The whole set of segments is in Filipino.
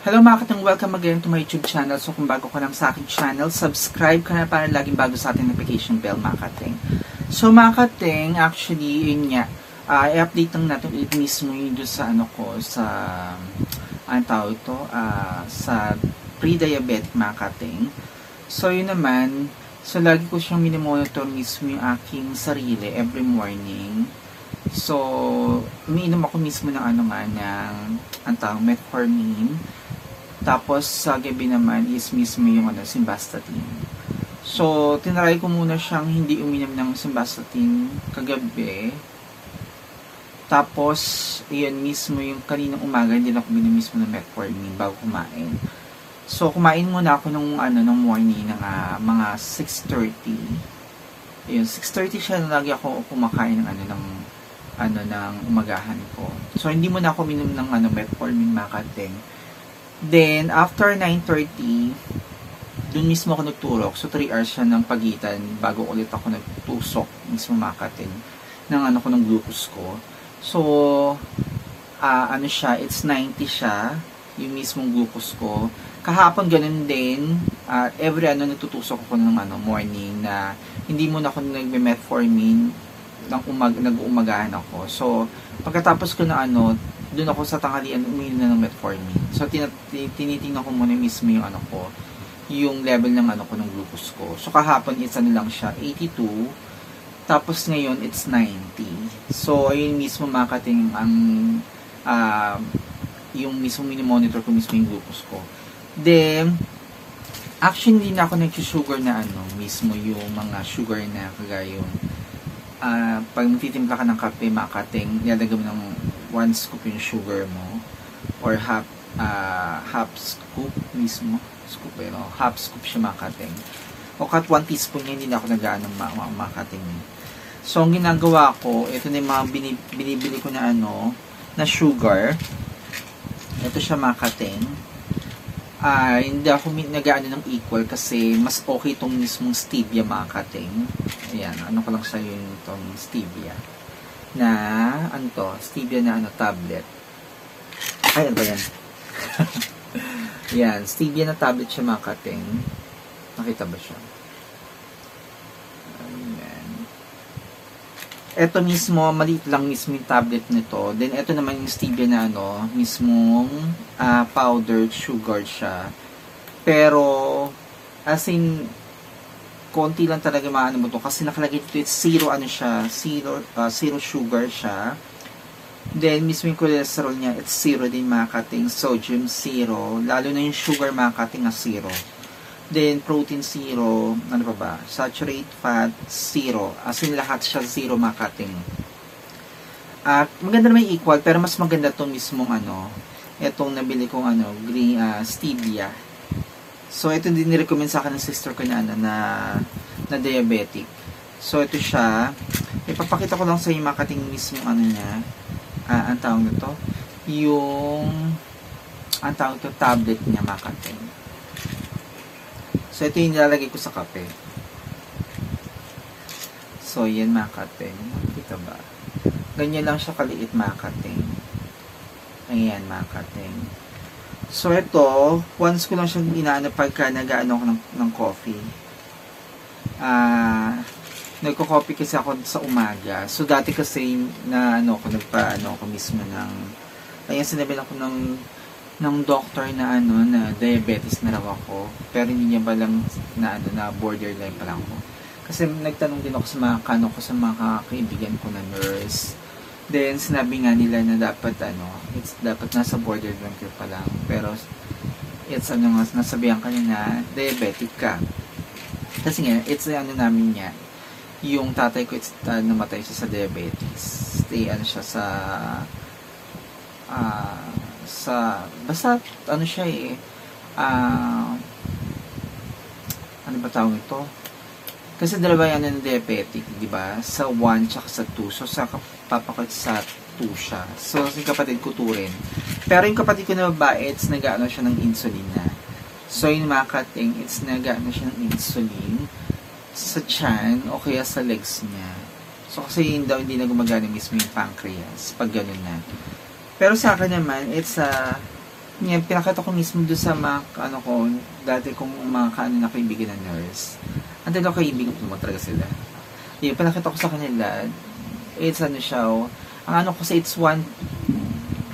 Hello mga kateng, welcome again to my YouTube channel. So kung bago ka lang sa aking channel, subscribe ka na para laging bago sa ating notification bell mga kateng. So mga kateng, actually yun nga, i-update lang natin ulit mismo yun doon sa ano ko, sa anong tawag ito, sa pre-diabetic mga kateng. So yun naman, so lagi ko siyang minimonitor mismo yung aking sarili every morning. So umiinom ako mismo ng ano nga, ng ang tawag, metformin. Tapos, sa gabi naman is mismo yung simvastatin. So, tinry ko muna siyang hindi uminom ng simvastatin kagabi. Tapos, iyan mismo yung kaninang umaga, hindi na ako uminom mismo ng metformin bago kumain. So, kumain muna ako nung morning ng mga 6:30. Ayun, 6:30 siya na lagi ako kumakain ng ng umagahan ko. So, hindi muna ako uminom ng metformin makateng. Then, after 9:30, dun mismo ako nagturok. So, 3 hours siya ng pagitan bago ulit ako nagtusok mismo makatin ng ng glucose ko. So, it's 90 siya, yung mismong glucose ko. Kahapon ganun din, every nagtutusok ako ng morning na hindi muna ako nagme-metformin nag-uumagahan ako. So, pagkatapos ko na doon ako sa tanghalian uminom na ng metformin. So, tinitingnan ko muna mismo yung yung level ng ko ng glucose ko. So, kahapon it's lang siya, 82. Tapos ngayon, it's 90. So, ayun mismo makating yung mismo mini-monitor ko mismo yung glucose ko. Then, actually, hindi na ako nag-sugar na mismo yung mga sugar na kagaya yung pag magtitimpla ka ng kape, makating, ilalagay mo ng 1 scoop yung sugar mo or half scoop mismo half scoop siya makating o kat 1 teaspoon niya, hindi na ako nag-ano makating. So ang ginagawa ko, ito na yung mga binibili ko na na sugar. Ito siya makating. Hindi ako nag-ano ng equal kasi mas okay itong mismong stevia makating. Ayan, ko lang sa yun itong stevia na stevia na tablet. Ay, ano ba yan? Yan, stevia na tablet siya makating. Nakita ba siya? Ayan. Ito mismo, maliit lang mismo yung tablet nito. Then, ito naman yung stevia na mismong powdered sugar siya. Pero, as in, konti lang talaga maano mo to kasi nakalagay dito it's zero zero sugar siya. Then mismo yung cholesterol niya it's zero din makating, sodium zero, lalo na yung sugar makating na zero. Then protein zero, saturated fat zero, as in lahat siya zero makating. At maganda naman yung equal pero mas maganda tong mismong etong nabili kong green stevia. So, ito din ni-recommend sa akin ng sister ko na diabetic. So, ito siya. Ipapakita ko lang sa inyo makating mismo niya. Ang tawag nito. Ang tawag nito, tablet niya makating. So, ito yung nilalagay ko sa kape. So, yan makating. Kita ba? Ganyan lang siya kaliit makating. Ayan makating. So, ito, once ko lang siyang inaano pagka nag-ano ako ng coffee. Nagko-coffee kasi ako sa umaga. So, dati kasi ako mismo ng, ayan, sinabi ako ng doctor na na diabetes na raw ako. Pero hindi niya ba lang na borderline pa lang ako. Kasi nagtanong din ako sa mga kaibigan ko na nurse. Then, sinabi nga nila na dapat, dapat nasa borderline ka pa lang. Pero, it's nasabihan ka na diabetic ka. Kasi nga, it's namin niya. Yung tatay ko, it's namatay siya sa diabetes. Siya basta, siya ano ba tawag ito? Kasi dalawa yan ng diabetic, di ba? Sa 1 tsaka sa 2. So, sa papakot sa 2 siya. So, yung kapatid ko 2 rin. Pero yung kapatid ko na babae, it's nag-ano siya ng insulin na. So, yung makating, it's nag-ano siya ng insulin sa tiyan o kaya sa legs niya. So, kasi yun daw, hindi na gumagana mismo yung pancreas pag ganun na. Pero sa akin naman, it's Yan, pinakita ko mismo doon sa mga, ano ko, dati kong mga kaano na kaibigan na nurse. Ang dalawa kaibigan ko naman talaga sila. Yan, pinakita ko sa kanila, it's ano siya, ang ano ko sa it's 120.91.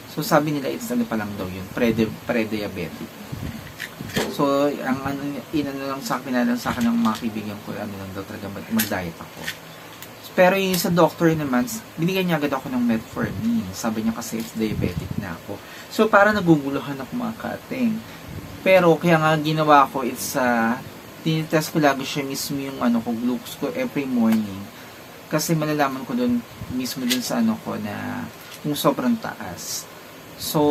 So, sabi nila, it's ano pa lang daw yun, pre-diabetic. So, ang ano, inano lang sa akin, lang sa akin ng mga kaibigan ko, ano lang daw talaga, mag-diet ako. Pero yung sa doctor naman, binigyan niya agad ako ng metformin. Sabi niya kasi it's diabetic na ako. So, para naguguluhan ako mga kating. Pero, kaya nga ginawa ko, it's, tinitest ko lagi siya mismo yung ano ko, glucose ko every morning. Kasi malalaman ko doon, mismo doon sa ano ko na kung sobrang taas. So,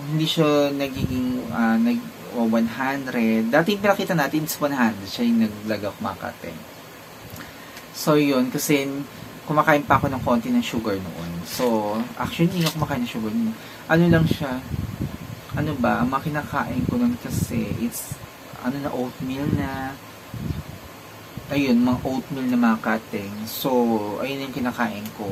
hindi siya nagiging 100. Dati pinakita natin, it's 100. Siya yung naglagak mga kating. So, yun, kasi kumakain pa ako ng konti ng sugar noon. So, actually, hindi ako kumakain ng sugar noon. Ano lang siya, ano ba, ang kinakain ko noon kasi, it's, ano na, oatmeal na, ayun, mga oatmeal na mga kating. So, ayun yung kinakain ko.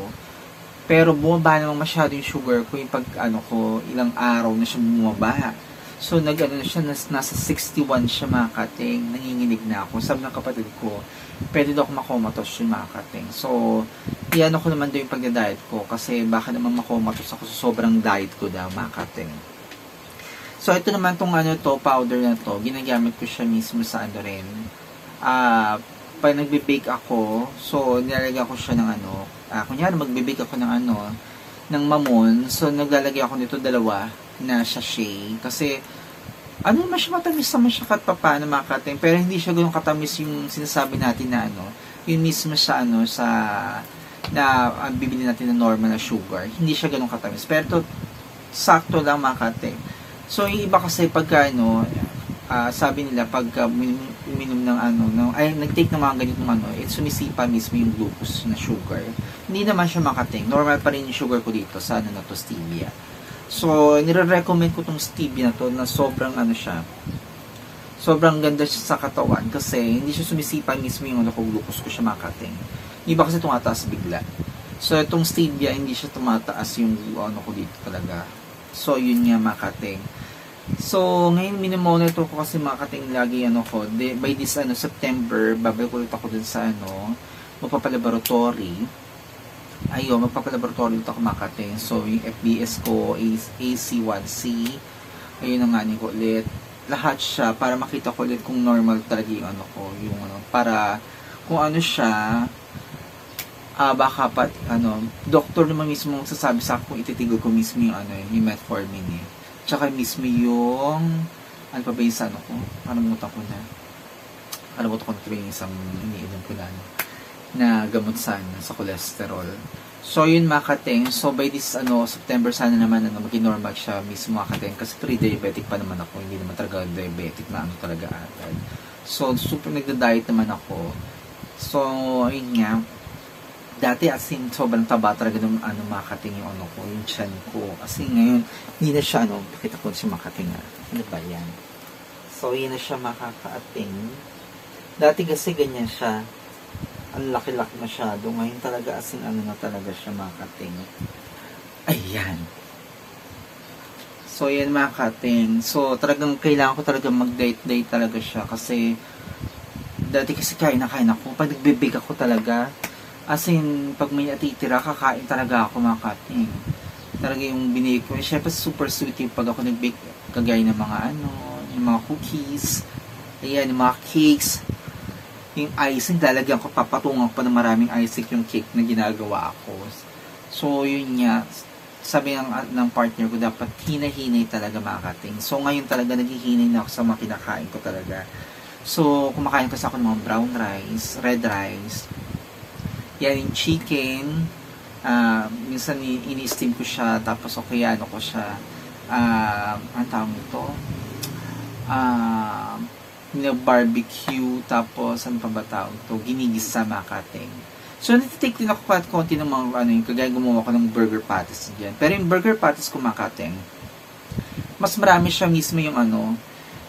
Pero, bumaba naman masyado yung sugar ko, yung pag, ano ko, ilang araw na siya bumaba. So, nasa 61 siya mga kating. Nanginginig na ako. Sabi ng kapatid ko, pwede daw ako makomatos yung mga kating. So, iyan ako naman daw yung pagda-diet ko. Kasi baka naman makomatos ako sa sobrang diet ko daw mga kating. So, ito naman tong ano to, powder na to. Ginagamit ko siya mismo sa ano rin. Pag nagbe-bake ako, so, nilalagyan ko siya ng ano. Kunyari, magbe-bake ako ng ano, ng mamon. So, naglalagay ako nito dalawa na sachet. Kasi, ano naman siya, matamis naman siya kahit papaano mga kating. Pero hindi siya ganun katamis yung sinasabi natin na ano, yung mismo sa ano, sa, na bibili natin na normal na sugar. Hindi siya ganun katamis. Pero ito, sakto lang mga kating. So, yung iba kasi pagka ano, sabi nila pagka uminom ng ano, nag-take ng mga ganitong ano, sumisipa mismo yung glucose na sugar. Hindi naman siya makating. Normal pa rin yung sugar ko dito sa ano na to, stevia. So, nire-recommend ko tong stevia na to na sobrang ano siya, sobrang ganda siya sa katawan kasi hindi siya sumisipa mismo yung ano ko, glucose ko siya makating. Iba kasi tumataas bigla. So, itong stevia, hindi siya tumataas yung ano ko dito talaga. So, yun nga makating. So, ngayon minimonitor ko kasi makating lagi ano ko. By this ano, September, babalik ulit ako dun sa ano, magpapalaboratory. Ayun, magpapalaboratory ulit ako makating. So, yung FBS ko, AC1C, ayun ang ano ko ulit. Lahat siya, para makita ko ulit kung normal talaga yung ano ko, yung ano, para kung ano siya, baka pa, ano, doktor naman mismo sasabi sa akin kung ititigil ko mismo yung ano, yung metformin eh. Tsaka mismo yung, ano pa ba yung ano ko? Kalimutan ko na yung isang iniinom ko na, na gamot sana sa cholesterol. So, yun makating. So, by this, ano, September sana naman, ano, maging normal siya mismo makating. Kasi pre-diabetic pa naman ako. Hindi naman talaga diabetic na ano talaga agad. So, super nagda-diet naman ako. So, ayun nga. Dati, as in, sobrang taba talaga nung, ano, makating yung ano ko, yung tiyan ko. Kasi ngayon, hindi na siya, ano, pakita ko siya makating na. Ano ba yan? So, yun na siya makakaating. Dati kasi ganyan siya. Ang laki-laki masyado. Ngayon talaga as in ano na talaga siya makating. Ayan. So, yan makating. So, talagang kailangan ko talaga mag-diet talaga siya. Kasi, dati kasi kain ako. Pag nagbe-bake ako talaga, as in, pag may natitira, kakain talaga ako makating. Talaga yung binake ko. Siyempre, super sweet yung pag ako nag-bake. Kagaya ng mga ano, yung mga cookies. Ayan, yung mga cakes. Yung icing, lalagyan ko, papatungan ko pa ng maraming icing yung cake na ginagawa ako. So, yun nga, sabi ng partner ko, dapat hinahinay talaga makating. So, ngayon talaga, naghihinay na ako sa mga kinakain ko talaga. So, kumakain kasi ako ng mga brown rice, red rice, yan yung chicken, minsan ini-steam ko siya, tapos okay, ano ko siya, ang tawag nito, barbecue, tapos ano pa ba tawag to, ginigisa makating. So, natitake din ako kahit konti ng mga, ano yung kagaya gumawa ko ng burger patties dyan. Pero yung burger patties ko makating, mas marami siya mismo yung ano,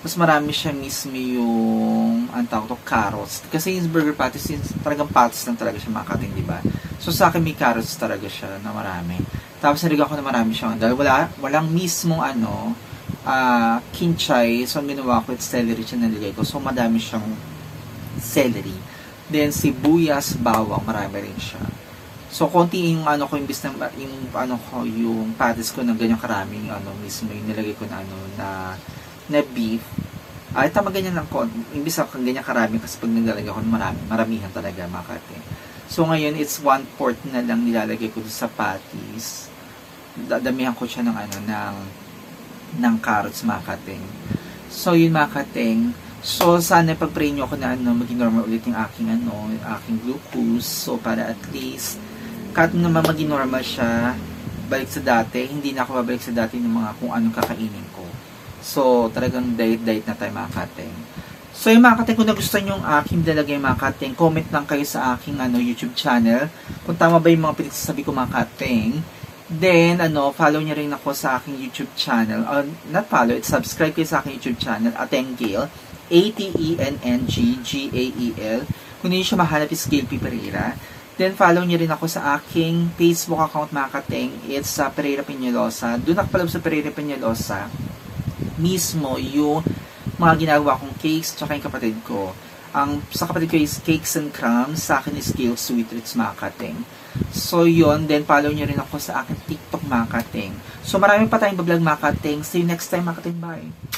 mas marami siya mismo yung, ang tawag to, carrots. Kasi yung burger patties, talagang patties lang talaga siya makating, di ba? So, sa akin may carrots talaga siya na marami. Tapos nilagyan ko na marami siyang, dahil walang mismong kinchay. So, ang ginawa ko, it's celery siya nalagay ko. So, madami siyang celery. Then, sibuyas, bawang, marami rin siya. So, konti yung ko, imbis na, yung patis ko ng ganyang karaming, mismo yung nilagay ko na beef. Ay, tama ganyan lang ko. Imbis na ganyan karami, kasi pag naglalagay ko ng maramihan talaga, mga kate. So, ngayon, it's 1/4 na lang nilalagay ko sa patties. Dadamihan ko siya ng carrots, mga kating. So, yun, mga kating. So, sana pag-pray nyo ako na maging normal ulit yung aking glucose. So, para at least, kahit naman maging normal siya, balik sa dati, hindi na ako babalik sa dati ng mga kung anong kakainin ko. So, talagang diet na tayo, mga kating. So, yung mga kating, kung nagustuhan nyo yung aking dalagay, mga kating, comment lang kayo sa aking YouTube channel. Kung tama ba yung mga pinagsasabi ko, mga kating. Then, follow nyo rin ako sa aking YouTube channel. Not follow, it's subscribe kayo sa aking YouTube channel, Atenggail. Atenggael. Kung hindi siya mahanap, is Gail P. Pereira. Then, follow nyo rin ako sa aking Facebook account, mga kating. It's Pereira Peñalosa. Doon ako palab sa Pereira Peñalosa. Mismo yung mga ginagawa kong cakes, tsaka yung kapatid ko. Sa kapatid ko is Cakes and Crumbs. Sa akin is Gail Sweet Treats, mga kating. So, yun. Then, follow nyo rin ako sa aking TikTok, mga kating. So, marami pa tayong bablog, mga kating. See you next time, mga kating. Bye!